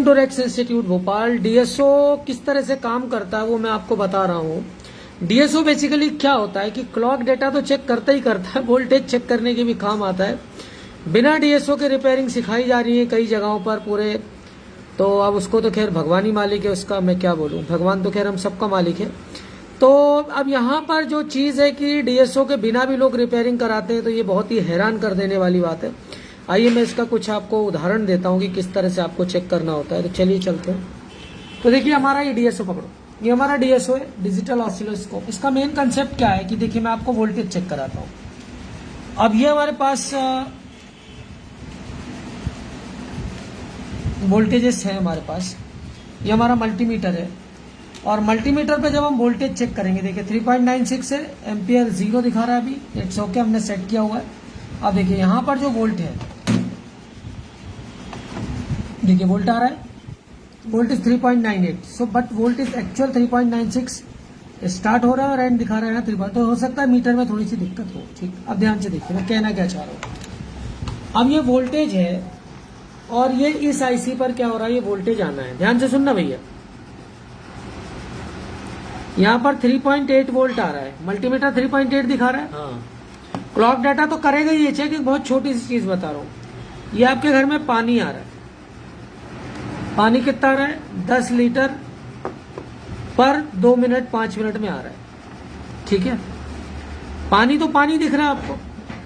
Torex institute Bhopal. DSO किस तरह से काम करता है वो मैं आपको बता रहा हूँ। डीएसओ बेसिकली क्या होता है कि क्लॉक डेटा तो चेक करता ही करता है, वोल्टेज चेक करने के भी काम आता है। बिना डीएसओ के रिपेयरिंग सिखाई जा रही है कई जगहों पर पूरे, तो अब उसको तो खैर भगवान ही मालिक है, उसका मैं क्या बोलूँ, भगवान तो खैर हम सबका मालिक है। तो अब यहाँ पर जो चीज़ है कि डीएसओ के बिना भी लोग रिपेयरिंग कराते हैं, तो ये बहुत ही हैरान कर देने वाली बात है। आइए मैं इसका कुछ आपको उदाहरण देता हूँ कि किस तरह से आपको चेक करना होता है। तो चलिए चलते हैं। तो देखिए हमारा ये डीएसओ पकड़ो, ये हमारा डीएसओ है, डिजिटल ऑसिलोस्कोप। इसका मेन कंसेप्ट क्या है कि देखिए मैं आपको वोल्टेज चेक कराता हूँ। अब ये हमारे पास वोल्टेजेस है हमारे पास, ये हमारा मल्टीमीटर है और मल्टीमीटर पे जब हम वोल्टेज चेक करेंगे, देखिए 3.96 है, एम्पियर 0 दिखा रहा है अभी, इट्स ओके, हमने सेट किया हुआ है। अब देखिए यहाँ पर जो वोल्ट है, देखिए वोल्ट आ रहा है, volt is 3.98, so but volt is actual 3.96। Start हो रहा है और एंड दिखा रहा है 3, तो हो सकता है मीटर में थोड़ी सी दिक्कत हो। ठीक, अब ध्यान से देखिए मैं कहना क्या चाह रहा हूँ। अब ये वोल्टेज है और ये इस आईसी पर क्या हो रहा है, ये वोल्टेज आना है, ध्यान से सुनना भैया। यहाँ पर 3.8 वोल्ट आ रहा है, मल्टीमीटर 3.8 दिखा रहा है। हाँ। क्लॉक डाटा तो करेगा ही ये चेक। एक बहुत छोटी सी चीज बता रहा हूँ, ये आपके घर में पानी आ रहा है, पानी कितना आ रहा है, 10 लीटर पर 2 मिनट 5 मिनट में आ रहा है। ठीक है, पानी तो पानी दिख रहा है आपको,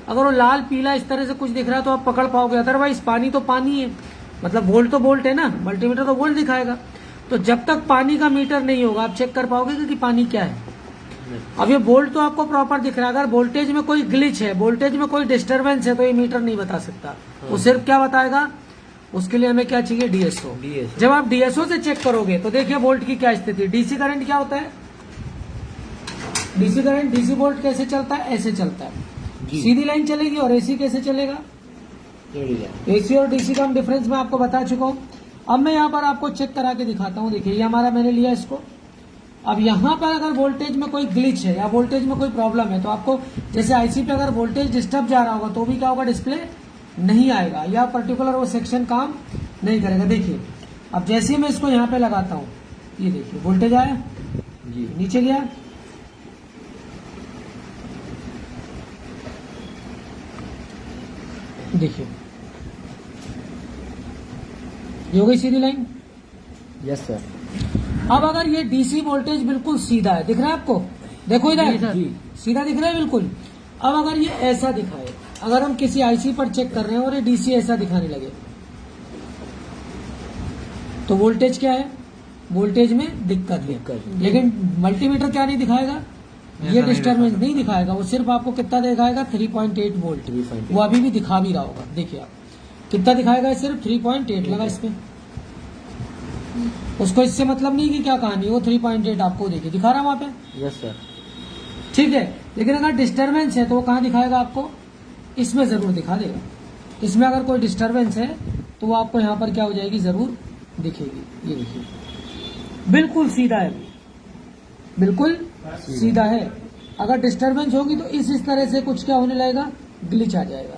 अगर वो लाल पीला इस तरह से कुछ दिख रहा है तो आप पकड़ पाओगे, अदरवाइज पानी तो पानी है, मतलब वोल्ट तो वोल्ट है ना, मल्टीमीटर तो वोल्ट दिखाएगा। तो जब तक पानी का मीटर नहीं होगा आप चेक कर पाओगे कि पानी क्या है। अब ये वोल्ट तो आपको प्रॉपर दिख रहा है, अगर वोल्टेज में कोई ग्लिच है, वोल्टेज में कोई डिस्टरबेंस है, तो ये मीटर नहीं बता सकता। वो सिर्फ क्या बताएगा, उसके लिए हमें क्या चाहिए, डीएसओ। जब आप डीएसओ से चेक करोगे तो देखिए वोल्ट की क्या स्थिति। डीसी करंट क्या होता है, डीसी करंट, डीसी वोल्ट कैसे चलता है, ऐसे चलता है, सीधी लाइन चलेगी। और एसी कैसे चलेगा, एसी और डीसी का हम डिफरेंस मैं आपको बता चुका हूँ। अब मैं यहाँ पर आपको चेक करा के दिखाता हूँ। देखिए ये हमारा मैंने लिया इसको। अब यहाँ पर अगर वोल्टेज में कोई ग्लिच है या वोल्टेज में कोई प्रॉब्लम है, तो आपको जैसे आईसी पे अगर वोल्टेज डिस्टर्ब जा रहा होगा तो भी क्या होगा, डिस्प्ले नहीं आएगा या पर्टिकुलर वो सेक्शन काम नहीं करेगा। देखिए अब जैसे मैं इसको यहाँ पे लगाता हूँ, ये देखिए वोल्टेज आया जी, नीचे गया, देखिए ये हो गई सीधी लाइन। Yes sir. अब अगर ये डीसी वोल्टेज बिल्कुल सीधा है, दिख रहा है आपको, देखो इधर सीधा दिख रहा है बिल्कुल। अब अगर ये ऐसा दिखाए, अगर हम किसी आईसी पर चेक कर रहे हैं और ये डीसी ऐसा दिखाने लगे, तो वोल्टेज क्या है, वोल्टेज में दिक्कत है। लेकिन मल्टीमीटर क्या नहीं दिखाएगा, ये डिस्टर्बेंस नहीं दिखाएगा, वो सिर्फ आपको कितना दिखाएगा, 3.8 वोल्ट। वो अभी भी दिखा भी रहा होगा, देखिए आप कितना दिखाएगा, सिर्फ 3.8 लगा इसमें। उसको इससे मतलब नहीं कि क्या कहानी, वो 3.8 आपको देखिए दिखा रहा वहां पे। Yes sir. ठीक है, लेकिन अगर डिस्टरबेंस है तो वो कहाँ दिखाएगा आपको, इसमें जरूर दिखा देगा। इसमें अगर कोई डिस्टरबेंस है तो वो आपको यहाँ पर क्या हो जाएगी, जरूर दिखेगी। ये देखिए बिल्कुल सीधा है, बिल्कुल सीधा है। अगर डिस्टरबेंस होगी तो इस तरह से कुछ क्या होने लगेगा, ग्लिच आ जाएगा।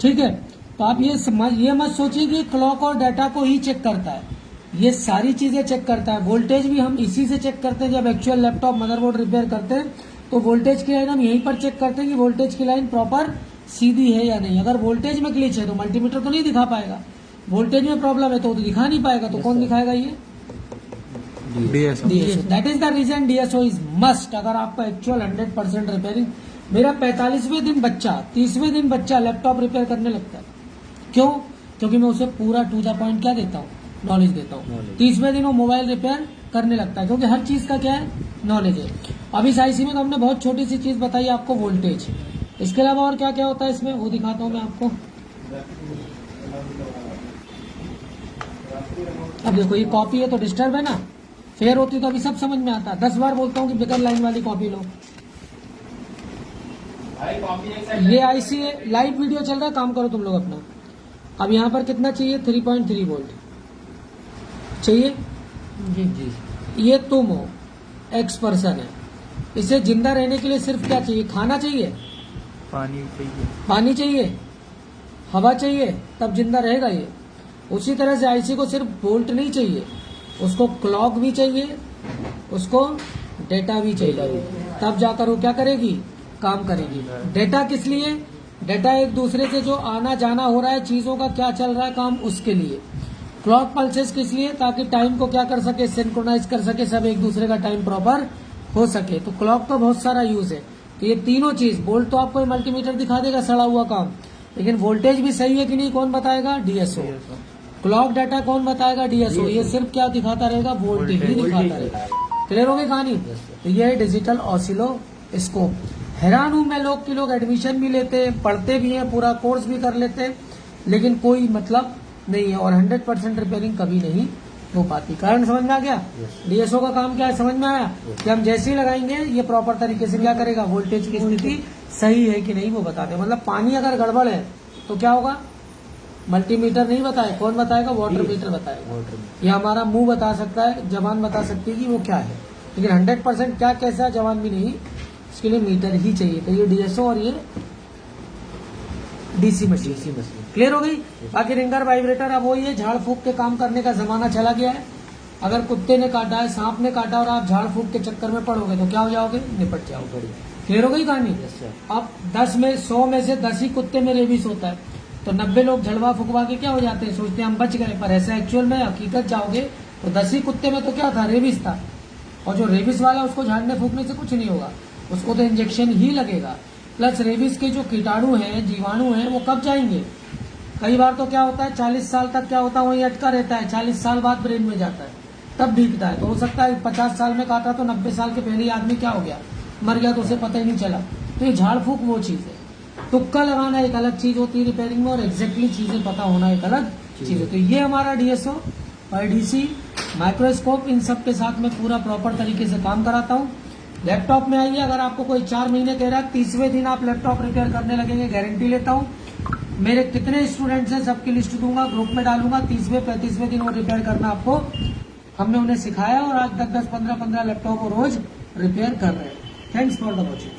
ठीक है, तो आप ये मत सोचिए कि क्लॉक और डाटा को ही चेक करता है, ये सारी चीजें चेक करता है। वोल्टेज भी हम इसी से चेक करते हैं, जब एक्चुअल लैपटॉप मदरबोर्ड रिपेयर करते हैं तो वोल्टेज की लाइन हम यहीं पर चेक करते हैं कि वोल्टेज की लाइन प्रॉपर सीधी है या नहीं। अगर वोल्टेज में ग्लिच है तो मल्टीमीटर तो नहीं दिखा पाएगा, वोल्टेज में प्रॉब्लम है तो दिखा नहीं पाएगा, तो कौन दिखाएगा, ये DSO. That is the reason DSO is must. अगर आपका एक्चुअल 100% रिपेयरिंग, मेरा 45वें दिन बच्चा, 30वें दिन बच्चा लैपटॉप रिपेयर करने लगता है। क्यों, क्योंकि मैं उसे पूरा टू द पॉइंट क्या देता हूँ, नॉलेज देता हूँ। 30वें दिन वो मोबाइल रिपेयर करने लगता है, क्योंकि हर चीज का क्या है, नॉलेज है। अब इस आईसी में तो हमने बहुत छोटी सी चीज बताई आपको, वोल्टेज। इसके अलावा और क्या क्या होता है इसमें, वो दिखाता हूँ मैं आपको। अब देखो ये कॉपी है तो डिस्टर्ब है ना, फेयर होती तो अभी सब समझ में आता। 10 बार बोलता हूँ कि बिगर लाइन वाली कॉपी लो। ये आईसी है, लाइव वीडियो चल रहा है, काम करो तुम लोग अपना। अब यहाँ पर कितना चाहिए, 3.3 वोल्ट चाहिए जी जी। ये तुम हो, एक्स पर्सन है, इसे जिंदा रहने के लिए सिर्फ क्या चाहिए, खाना चाहिए, पानी चाहिए, पानी चाहिए, हवा चाहिए, तब जिंदा रहेगा ये। उसी तरह से आईसी को सिर्फ बोल्ट नहीं चाहिए, उसको क्लॉक भी चाहिए, उसको डेटा भी चाहिए, तब जाकर वो क्या करेगी, काम करेगी। डेटा किस लिए, डेटा एक दूसरे से जो आना जाना हो रहा है, चीजों का क्या चल रहा है काम, उसके लिए। क्लॉक पल्सेस किस लिए, ताकि टाइम को क्या कर सके, सिंक्रोनाइज कर सके, सब एक दूसरे का टाइम प्रॉपर हो सके। तो क्लॉक का बहुत सारा यूज है। तो ये तीनों चीज, बोल्ट तो आपको मल्टीमीटर दिखा देगा सड़ा हुआ काम, लेकिन वोल्टेज भी सही है कि नहीं कौन बताएगा, डीएसओ। क्लॉक डाटा कौन बताएगा, डीएसओ। ये सिर्फ क्या दिखाता रहेगा, वोल्ट ही दिखाता रहेगा। क्लियर हो गई कहानी। तो ये है डिजिटल ऑसिलोस्कोप। हैरान हूं मैं, लोग लोग एडमिशन भी लेते हैं, पढ़ते भी हैं, पूरा कोर्स भी कर लेते हैं, लेकिन कोई मतलब नहीं है और 100% रिपेयरिंग कभी नहीं हो पाती। कारण समझ में आ गया। डीएसओ का काम क्या है, समझ में आया कि हम जैसे ही लगाएंगे ये प्रॉपर तरीके से क्या करेगा, वोल्टेज की स्थिति सही है कि नहीं वो बताते। मतलब पानी अगर गड़बड़ है तो क्या होगा, मल्टीमीटर नहीं बताए, कौन बताएगा, वाटर मीटर बताएगा। या हमारा मुंह बता सकता है, जबान बता सकती है कि वो क्या है, लेकिन 100% क्या कैसा है जबान भी नहीं, इसके लिए मीटर ही चाहिए। तो ये डीएसओ और ये डीसी मशीन। क्लियर हो गई। बाकी रिंगर वाइब्रेटर अब वही है, झाड़ फूक के काम करने का जमाना चला गया है। अगर कुत्ते ने काटा है, सांप ने काटा और आप झाड़ फूक के चक्कर में पड़ोगे तो क्या हो जाओगे, निपट जाओगे। क्लियर हो गई कहानी। अब 10 में 100 में से 10 ही कुत्ते में रेबीज होता है, तो 90 लोग झड़वा फुकवा के क्या हो जाते हैं, सोचते हैं हम बच गए, पर ऐसा एक्चुअल में हकीकत जाओगे तो 10 ही कुत्ते में तो क्या था, रेबीज था। और जो रेबीज वाला उसको झाड़ने फूकने से कुछ नहीं होगा, उसको तो इंजेक्शन ही लगेगा। प्लस रेबीज के जो कीटाणु हैं, जीवाणु हैं, वो कब जाएंगे, कई बार तो क्या होता है 40 साल तक क्या होता है वहीं अटका रहता है, 40 साल बाद ब्रेन में जाता है, तब दिखता है। तो हो सकता है 50 साल में काटा तो 90 साल के पहले ही आदमी क्या हो गया, मर गया, तो उसे पता ही नहीं चला। तो ये झाड़ फूक वो चीज है। तुक्का लगाना एक अलग चीज होती है रिपेयरिंग में, और एग्जैक्टली चीजें पता होना एक अलग चीज है। तो ये हमारा डीएसओ और डीसी माइक्रोस्कोप, इन सब के साथ में पूरा प्रॉपर तरीके से काम कराता हूँ। लैपटॉप में आइए, अगर आपको कोई 4 महीने कह रहा है, 30वें दिन आप लैपटॉप रिपेयर करने लगेंगे, गारंटी लेता हूँ। मेरे कितने स्टूडेंट्स हैं सबकी लिस्ट दूंगा, ग्रुप में डालूंगा, 30वें 35वें दिन वो रिपेयर करना आपको हमने उन्हें सिखाया, और आज तक 10-15 लैपटॉप रोज रिपेयर कर रहे हैं। Thanks for the watching.